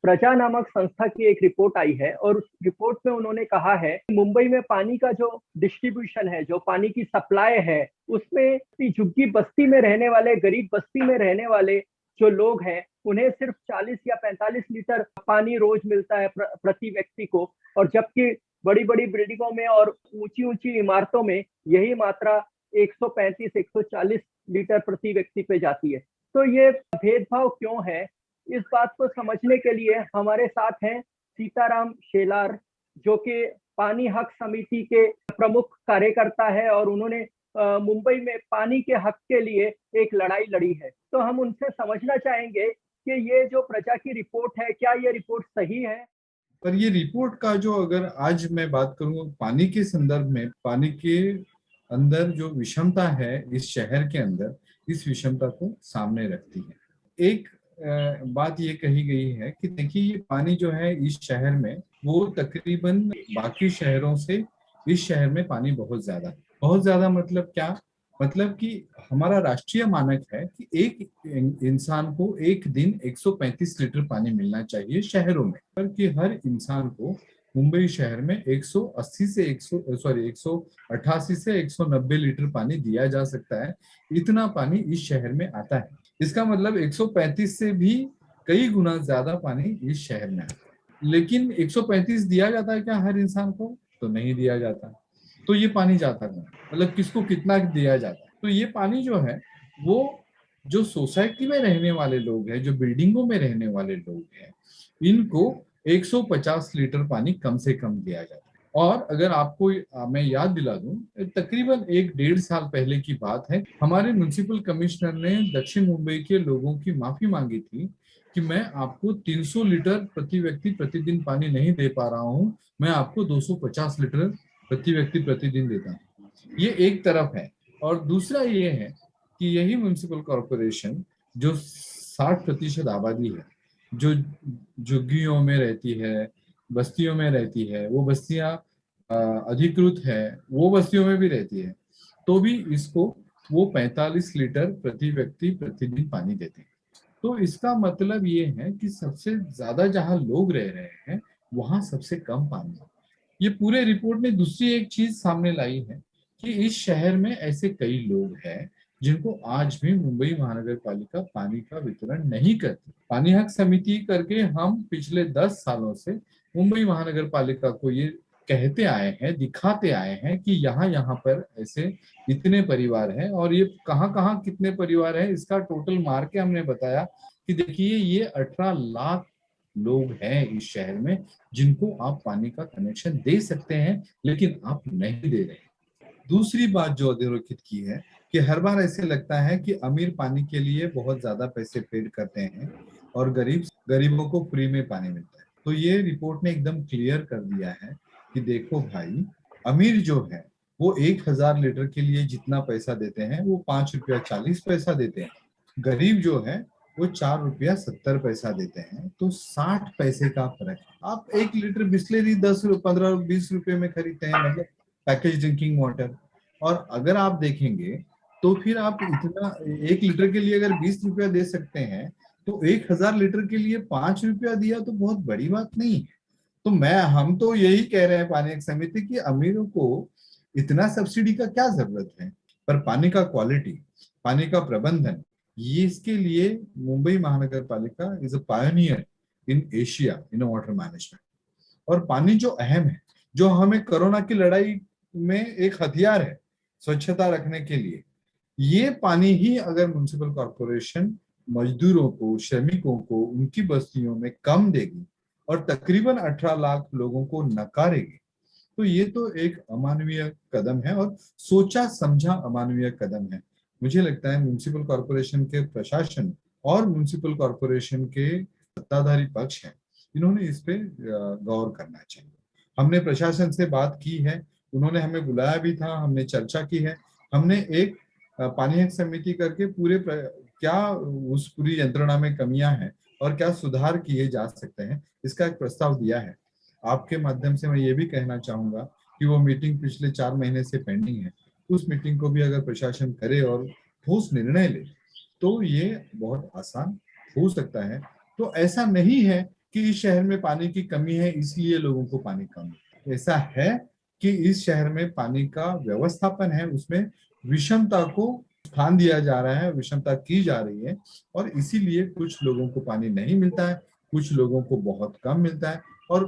प्रजा नामक संस्था की एक रिपोर्ट आई है और उस रिपोर्ट में उन्होंने कहा है कि मुंबई में पानी का जो डिस्ट्रीब्यूशन है, जो पानी की सप्लाई है, उसमें झुग्गी बस्ती में रहने वाले, गरीब बस्ती में रहने वाले जो लोग हैं, उन्हें सिर्फ 40 या 45 लीटर पानी रोज मिलता है प्रति व्यक्ति को। और जबकि बड़ी बड़ी बिल्डिंगों में और ऊंची ऊंची इमारतों में यही मात्रा 135-140 लीटर प्रति व्यक्ति पे जाती है। तो ये भेदभाव क्यों है, इस बात को समझने के लिए हमारे साथ हैं सीताराम शेलार, जो कि पानी हक समिति के प्रमुख कार्यकर्ता है और उन्होंने मुंबई में पानी के हक के लिए एक लड़ाई लड़ी है। तो हम उनसे समझना चाहेंगे कि ये जो प्रजा की रिपोर्ट है, क्या ये रिपोर्ट सही है? पर ये रिपोर्ट का जो, अगर आज मैं बात करूं पानी के संदर्भ में, पानी के अंदर जो विषमता है इस शहर के अंदर, इस विषमता को सामने रखती है। एक बात ये कही गई है कि देखिए ये पानी जो है इस शहर में, वो तकरीबन बाकी शहरों से इस शहर में पानी बहुत ज्यादा है। बहुत ज्यादा मतलब क्या? मतलब कि हमारा राष्ट्रीय मानक है कि एक इंसान को एक दिन 135 लीटर पानी मिलना चाहिए शहरों में, पर कि हर इंसान को मुंबई शहर में 180 से 188 से 190 लीटर पानी दिया जा सकता है। इतना पानी इस शहर में आता है। इसका मतलब 135 से भी कई गुना ज्यादा पानी इस शहर में आता है। लेकिन 135 दिया जाता है क्या हर इंसान को? तो नहीं दिया जाता। तो ये पानी जाता कहाँ? मतलब किसको कितना दिया जाता है? तो ये पानी जो है वो जो सोसाइटी में रहने वाले लोग हैं, जो बिल्डिंगों में रहने वाले लोग हैं, इनको 150 लीटर पानी कम से कम दिया जाता है। और अगर आपको मैं याद दिला दूं, तकरीबन 1-1.5 साल पहले की बात है, हमारे म्युनिसिपल कमिश्नर ने दक्षिण मुंबई के लोगों की माफी मांगी थी कि मैं आपको 300 लीटर प्रति व्यक्ति प्रतिदिन पानी नहीं दे पा रहा हूं, मैं आपको 250 लीटर प्रति व्यक्ति प्रतिदिन देता हूं। ये एक तरफ है। और दूसरा ये है कि यही म्युनिसिपल कॉरपोरेशन, जो 60% आबादी है, जो झुग्गियों में रहती है, बस्तियों में रहती है, वो बस्तियां अधिकृत है, वो बस्तियों में भी रहती है, तो भी इसको वो 45 लीटर प्रति व्यक्ति प्रतिदिन पानी देते हैं। तो इसका मतलब ये है कि सबसे ज्यादा जहां लोग रह रहे हैं वहां सबसे कम पानी है। ये पूरे रिपोर्ट ने दूसरी एक चीज सामने लाई है कि इस शहर में ऐसे कई लोग हैं जिनको आज भी मुंबई महानगर पालिका पानी का वितरण नहीं करती। पानी हक समिति करके हम पिछले 10 सालों से मुंबई महानगर पालिका को ये कहते आए हैं, दिखाते आए हैं कि यहाँ यहाँ पर ऐसे इतने परिवार हैं, और ये कहाँ कहाँ कितने परिवार हैं इसका टोटल मार के हमने बताया कि देखिए ये 18 लाख लोग हैं इस शहर में जिनको आप पानी का कनेक्शन दे सकते हैं, लेकिन आप नहीं दे रहे। दूसरी बात जो अधोरेखित की है कि हर बार ऐसे लगता है कि अमीर पानी के लिए बहुत ज्यादा पैसे पेड करते हैं और गरीबों को फ्री में पानी मिलता है। तो ये रिपोर्ट ने एकदम क्लियर कर दिया है कि देखो भाई, अमीर जो है वो 1,000 लीटर के लिए जितना पैसा देते हैं वो 5 रुपया 40 पैसा देते हैं। गरीब जो है वो 4 रुपया 70 पैसा देते हैं। तो 60 पैसे का फर्क है। आप 1 लीटर बिस्लेरी 10, 15, 20 रुपए में खरीदते हैं, मतलब पैकेज ड्रिंकिंग वाटर। और अगर आप देखेंगे तो फिर आप इतना 1 लीटर के लिए अगर 20 रुपया दे सकते हैं, तो 1,000 लीटर के लिए 5 रुपया दिया तो बहुत बड़ी बात नहीं है। तो हम तो यही कह रहे हैं पानी एक समिति की, अमीरों को इतना सब्सिडी का क्या जरूरत है। पर पानी का क्वालिटी, पानी का प्रबंधन, ये इसके लिए मुंबई महानगर पालिका is a pioneer in Asia in water management. और पानी जो अहम है, जो हमें कोरोना की लड़ाई में एक हथियार है स्वच्छता रखने के लिए, ये पानी ही अगर म्युनिसिपल कॉर्पोरेशन मजदूरों को, श्रमिकों को उनकी बस्तियों में कम देगी और तकरीबन 18 लाख लोगों को नकारेगी, तो ये तो एक अमानवीय कदम है और सोचा समझा अमानवीय कदम है। मुझे लगता है म्युनिसिपल कॉर्पोरेशन के प्रशासन और म्युनिसिपल कॉर्पोरेशन के सत्ताधारी पक्ष हैं, इन्होंने इस पे गौर करना चाहिए। हमने प्रशासन से बात की है, उन्होंने हमें बुलाया भी था, हमने चर्चा की है। हमने एक पानी हक समिति करके क्या उस पूरी यंत्रणा में कमियां हैं और क्या सुधार किए जा सकते हैं, इसका एक प्रस्ताव दिया है। आपके माध्यम से मैं ये भी कहना चाहूंगा कि वो मीटिंग पिछले 4 महीने से पेंडिंग है, उस मीटिंग को भी अगर प्रशासन करे और ठोस निर्णय ले तो ये बहुत आसान हो सकता है। तो ऐसा नहीं है कि इस शहर में पानी की कमी है इसलिए लोगों को पानी कम है। ऐसा है कि इस शहर में पानी का व्यवस्थापन है, उसमें विषमता को स्थान दिया जा रहा है, विषमता की जा रही है, और इसीलिए कुछ लोगों को पानी नहीं मिलता है, कुछ लोगों को बहुत कम मिलता है, और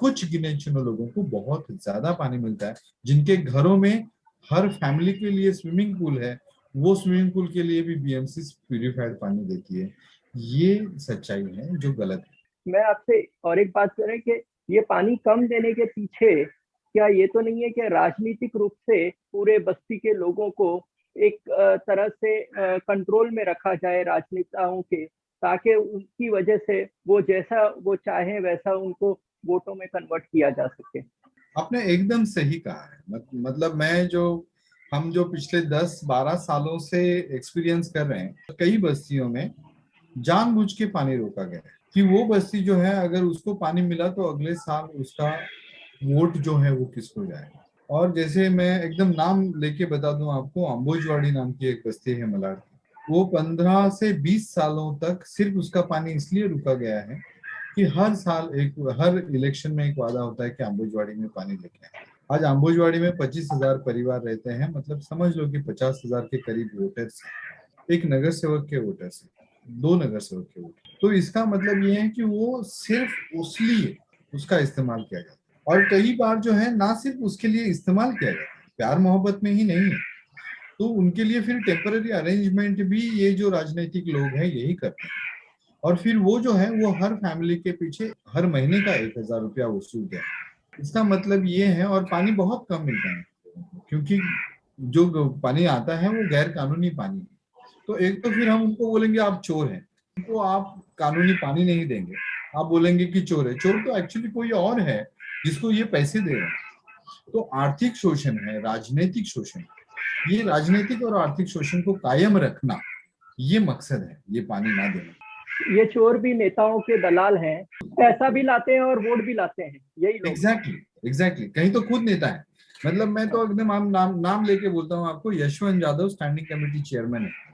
कुछ गिने चुने लोगों को बहुत ज्यादा पानी मिलता है। जिनके घरों में हर फैमिली के लिए स्विमिंग पूल है, वो स्विमिंग पूल के लिए भी बीएमसी प्यूरिफाइड पानी देती है। ये सच्चाई है जो गलत है। मैं आपसे और एक बात करें कि ये पानी कम देने के पीछे क्या ये तो नहीं है कि राजनीतिक रूप से पूरे बस्ती के लोगों को एक तरह से कंट्रोल में रखा जाए राजनेताओं के, ताकि उनकी वजह से वो जैसा वो चाहे वैसा उनको वोटों में कन्वर्ट किया जा सके? आपने एकदम सही कहा है। मतलब मैं जो हम जो पिछले 10-12 सालों से एक्सपीरियंस कर रहे हैं, कई बस्तियों में जानबूझ के पानी रोका गया है कि वो बस्ती जो है अगर उसको पानी मिला तो अगले साल उसका वोट जो है वो किसको जाएगा। और जैसे मैं एकदम नाम लेके बता दूं आपको, अम्बोजवाड़ी नाम की एक बस्ती है मलाड की, वो 15 से 20 सालों तक सिर्फ उसका पानी इसलिए रुका गया है कि हर इलेक्शन में एक वादा होता है कि अम्बोजवाड़ी में पानी लेके आए। आज अम्बोजवाड़ी में 25,000 परिवार रहते हैं, मतलब समझ लो कि 50,000 के करीब वोटर्स, एक नगर सेवक के वोटर्स, दो नगर सेवक के वोटर। तो इसका मतलब ये है कि वो सिर्फ उसलिए उसका इस्तेमाल किया जाता है, और कई बार जो है ना सिर्फ उसके लिए इस्तेमाल किया जाता है, प्यार मोहब्बत में ही नहीं है, तो उनके लिए फिर टेम्पररी अरेंजमेंट भी ये जो राजनीतिक लोग हैं यही करते हैं। और फिर वो जो है वो हर फैमिली के पीछे हर महीने का 1,000 रुपया वसूलते हैं। इसका मतलब ये है, और पानी बहुत कम मिलता है क्योंकि जो पानी आता है वो गैर कानूनी पानी है। तो एक तो फिर हम उनको बोलेंगे आप चोर हैं, उनको आप कानूनी पानी नहीं देंगे, आप बोलेंगे कि चोर है। चोर तो एक्चुअली कोई और है जिसको ये पैसे दे रहे हैं। तो आर्थिक शोषण है, राजनीतिक शोषण, ये राजनीतिक और आर्थिक शोषण को कायम रखना ये मकसद है, ये पानी ना देना। ये चोर भी नेताओं के दलाल हैं, पैसा भी लाते हैं और वोट भी लाते हैं, यही लोग हैं। एग्जैक्टली कहीं तो खुद नेता है। मतलब मैं तो एकदम नाम लेके बोलता हूँ आपको, Yashwant Yadav standing committee chairman है।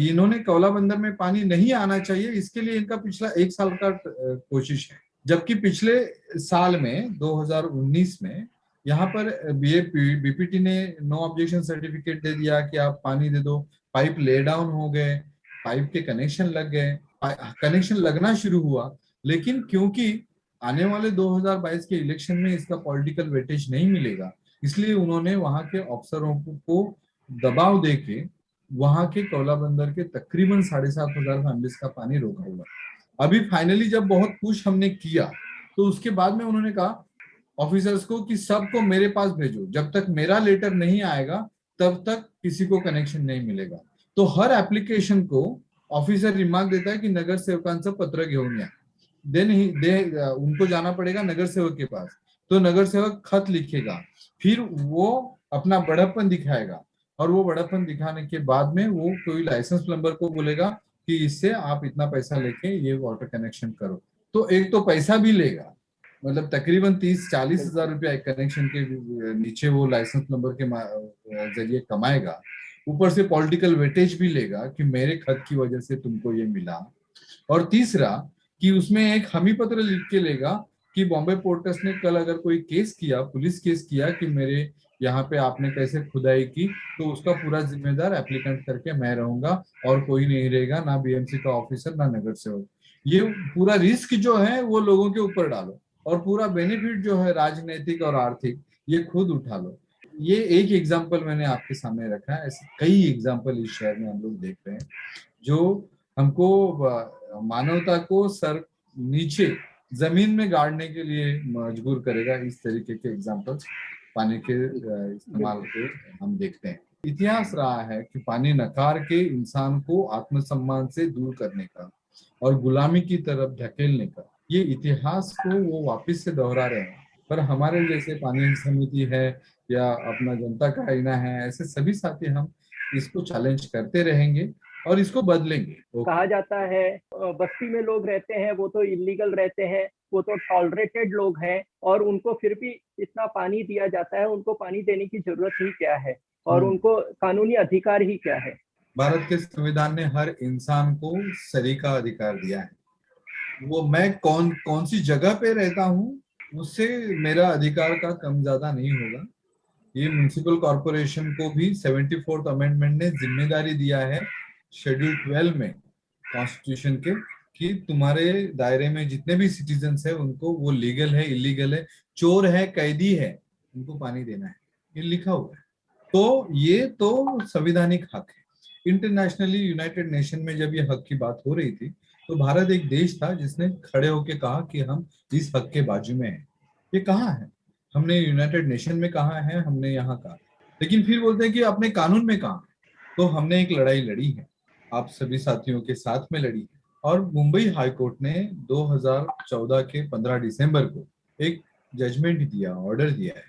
इन्होंने कौला बंदर में पानी नहीं आना चाहिए इसके लिए इनका पिछला 1 साल का कोशिश है। जबकि पिछले साल में 2019 में यहाँ पर बीपीटी ने नो ऑब्जेक्शन सर्टिफिकेट दे दिया कि आप पानी दे दो। पाइप ले डाउन हो गए, पाइप के कनेक्शन लग गए, कनेक्शन लगना शुरू हुआ, लेकिन क्योंकि आने वाले 2022 के इलेक्शन में इसका पॉलिटिकल वेटेज नहीं मिलेगा, इसलिए उन्होंने वहां के अफसरों को दबाव देके वहां के कौला बंदर के तकरीबन 7,500 फैमिलीज का पानी रोका हुआ। अभी फाइनली जब बहुत पुश हमने किया तो उसके बाद में उन्होंने कहा ऑफिसर्स को कि सबको मेरे पास भेजो, जब तक मेरा लेटर नहीं आएगा तब तक किसी को कनेक्शन नहीं मिलेगा। तो हर एप्लीकेशन को ऑफिसर रिमार्क देता है कि नगर सेवकांचं पत्र घेऊन या, देन ही उनको जाना पड़ेगा नगर सेवक के पास। तो नगर सेवक खत लिखेगा, फिर वो अपना बड़प्पन दिखाएगा, और वो बड़प्पन दिखाने के बाद में वो कोई लाइसेंस प्लम्बर को बोलेगा कि इससे आप इतना पैसा लेके ये वाटर कनेक्शन करो। तो एक तो पैसा भी लेगा, मतलब तकरीबन 30-40 हजार रुपया एक कनेक्शन के नीचे वो लाइसेंस प्लम्बर के जरिए कमाएगा। ऊपर से पॉलिटिकल वेटेज भी लेगा कि मेरे खत की वजह से तुमको ये मिला। और तीसरा कि उसमें एक हमी पत्र लिख के लेगा कि बॉम्बे पोर्ट ट्रस्ट ने कल अगर कोई केस किया, पुलिस केस किया कि मेरे यहाँ पे आपने कैसे खुदाई की, तो उसका पूरा जिम्मेदार एप्लीकेंट करके मैं रहूंगा और कोई नहीं रहेगा, ना बीएमसी का ऑफिसर ना नगर सेवक। ये पूरा रिस्क जो है वो लोगों के ऊपर डालो, और पूरा बेनिफिट जो है राजनीतिक और आर्थिक ये खुद उठा लो। ये एक एग्जाम्पल मैंने आपके सामने रखा है, ऐसे कई एग्जाम्पल इस शहर में हम लोग देख रहे हैं जो हमको मानवता को सर नीचे जमीन में गाड़ने के लिए मजबूर करेगा। इस तरीके के एग्जाम्पल्स पानी के इस्तेमाल के हम देखते हैं। इतिहास रहा है कि पानी नकार के इंसान को आत्मसम्मान से दूर करने का और गुलामी की तरफ धकेलने का, ये इतिहास को वो वापस से दोहरा रहे हैं। पर हमारे जैसे पानी समिति है या अपना जनता का आईना है, ऐसे सभी साथी हम इसको चैलेंज करते रहेंगे और इसको बदलेंगे। कहा जाता है बस्ती में लोग रहते हैं वो तो इलीगल रहते हैं, वो तो टॉलरेटेड लोग हैं, और उनको फिर भी इतना पानी दिया जाता है, उनको पानी देने की जरूरत ही क्या है, और उनको कानूनी अधिकार ही क्या है? भारत के संविधान ने हर इंसान को सरी का अधिकार दिया है। वो मैं कौन कौन सी जगह पे रहता हूँ उससे मेरा अधिकार का कम ज्यादा नहीं होगा। ये म्युनिसिपल कॉरपोरेशन को भी 74th अमेंडमेंट ने जिम्मेदारी दिया है शेड्यूल 12 में कॉन्स्टिट्यूशन के, कि तुम्हारे दायरे में जितने भी सिटीजन्स है उनको, वो लीगल है इलीगल है, चोर है कैदी है, उनको पानी देना है, ये लिखा हुआ है। तो ये तो संवैधानिक हक है। इंटरनेशनली यूनाइटेड नेशन में जब ये हक की बात हो रही थी तो भारत एक देश था जिसने खड़े होकर कहा कि हम इस हक के बाजू में हैं। ये कहाँ है? हमने यूनाइटेड नेशन में कहा है, हमने यहाँ कहा, लेकिन फिर बोलते हैं कि अपने कानून में कहा। तो हमने एक लड़ाई लड़ी है, आप सभी साथियों के साथ में लड़ी है। और मुंबई हाई कोर्ट ने 2014 के 15 दिसंबर को एक जजमेंट दिया, ऑर्डर दिया है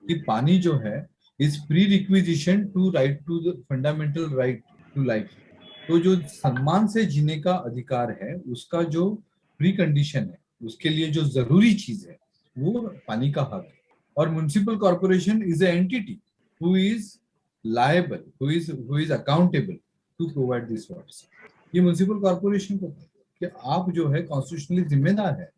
कि पानी जो है is pre requisition to right to the fundamental right to life. तो जो सम्मान से जीने का अधिकार है उसका जो प्री कंडीशन है, उसके लिए जो जरूरी चीज है वो पानी का हक है। और municipal corporation is a entity who is liable, who is accountable to provide this waters. ये म्युनिसिपल कॉर्पोरेशन को कि आप जो है कॉन्स्टिट्यूशनली जिम्मेदार है।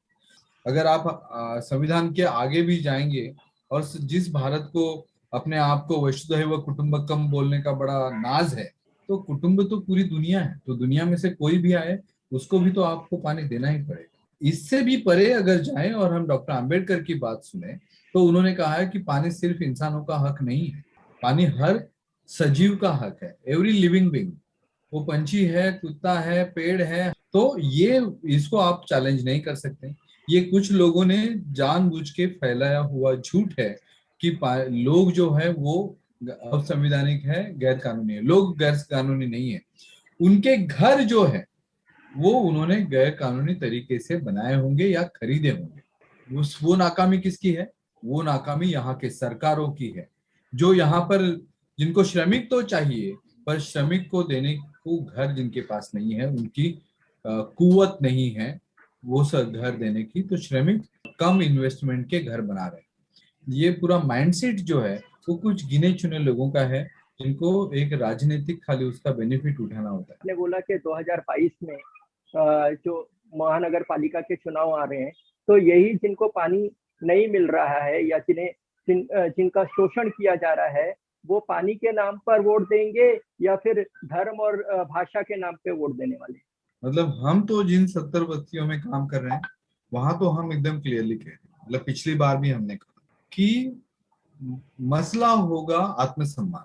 अगर आप संविधान के आगे भी जाएंगे और जिस भारत को अपने आप को वसुधैव कुटुंबकम बोलने का बड़ा नाज है, तो कुटुंब तो पूरी दुनिया है, तो दुनिया में से कोई भी आए उसको भी तो आपको पानी देना ही पड़ेगा। इससे भी परे अगर जाएं और हम डॉक्टर अंबेडकर की बात सुने तो उन्होंने कहा है कि पानी सिर्फ इंसानों का हक नहीं है, पानी हर सजीव का हक है, एवरी लिविंग बीइंग। वो पंछी है, कुत्ता है, पेड़ है, तो ये इसको आप चैलेंज नहीं कर सकते। ये कुछ लोगों ने जानबूझ के फैलाया हुआ झूठ है कि लोग जो है वो असंवैधानिक है, गैर कानूनी है। लोग गैर कानूनी नहीं है, उनके घर जो है वो उन्होंने गैर कानूनी तरीके से बनाए होंगे या खरीदे होंगे। वो नाकामी किसकी है? वो नाकामी यहाँ के सरकारों की है, जो यहाँ पर जिनको श्रमिक तो चाहिए पर श्रमिक को देने को घर जिनके पास नहीं है, उनकी कुवत नहीं है वो सब घर देने की, तो श्रमिक कम इन्वेस्टमेंट के घर बना रहे हैं। ये पूरा माइंडसेट जो है वो कुछ गिने चुने लोगों का है, जिनको एक राजनीतिक खाली उसका बेनिफिट उठाना होता है। ने बोला कि 2022 में जो महानगर पालिका के चुनाव आ रहे हैं, तो यही जिनको पानी नहीं मिल रहा है या जिनका शोषण किया जा रहा है, वो पानी के नाम पर वोट देंगे या फिर धर्म और भाषा के नाम पे वोट देने वाले। मतलब हम तो जिन 70 बस्तियों में काम कर रहे हैं वहां तो हम एकदम क्लियरली कह रहे हैं, मतलब पिछली बार भी हमने कहा कि मसला होगा आत्मसम्मान।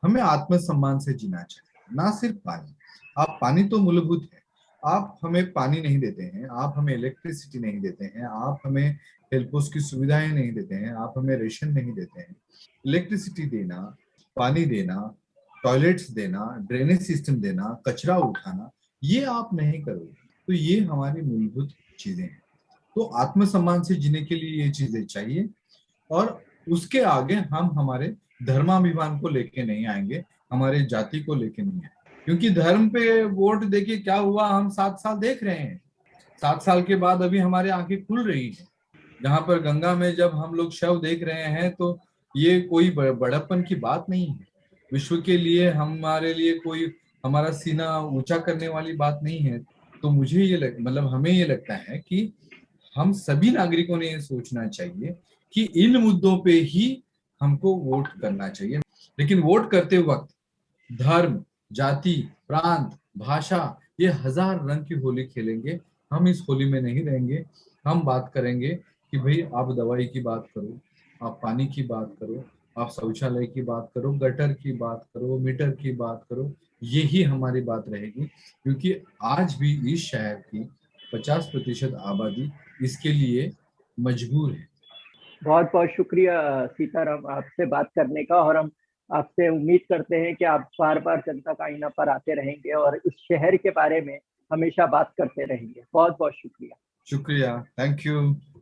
हमें आत्मसम्मान से जीना चाहिए, ना सिर्फ पानी। आप पानी तो मूलभूत है, आप हमें पानी नहीं देते हैं, आप हमें इलेक्ट्रिसिटी नहीं देते हैं, आप हमें हेल्पोस की सुविधाएं नहीं देते हैं, आप हमें रेशन नहीं देते हैं। इलेक्ट्रिसिटी देना, पानी देना, टॉयलेट्स देना, ड्रेनेज सिस्टम देना, कचरा उठाना, ये आप नहीं करोगे तो ये हमारी मूलभूत चीजें हैं। तो आत्मसम्मान से जीने के लिए ये चीजें चाहिए, और उसके आगे हम हमारे धर्माभिमान को लेके नहीं आएंगे, हमारे जाति को लेके नहीं आएंगे। क्योंकि धर्म पे वोट देके क्या हुआ, हम 7 साल देख रहे हैं। 7 साल के बाद अभी हमारे आंखें खुल रही है। जहां पर गंगा में जब हम लोग शव देख रहे हैं तो ये कोई बड़प्पन की बात नहीं है। विश्व के लिए हमारे लिए कोई हमारा सीना ऊंचा करने वाली बात नहीं है। तो मुझे ये मतलब हमें ये लगता है कि हम सभी नागरिकों ने ये सोचना चाहिए कि इन मुद्दों पे ही हमको वोट करना चाहिए। लेकिन वोट करते वक्त धर्म, जाति, प्रांत, भाषा, ये हजार रंग की होली खेलेंगे, हम इस होली में नहीं रहेंगे। हम बात करेंगे कि भाई आप दवाई की बात करो, आप पानी की बात करो, आप शौचालय की बात करो, गटर की बात करो, मीटर की बात करो, यही हमारी बात रहेगी। क्योंकि आज भी इस शहर की 50% आबादी इसके लिए मजबूर है। बहुत बहुत शुक्रिया सीताराम आपसे बात करने का, और हम आपसे उम्मीद करते हैं कि आप बार बार जनता का आईना पर आते रहेंगे और इस शहर के बारे में हमेशा बात करते रहेंगे। बहुत बहुत शुक्रिया। शुक्रिया, थैंक यू।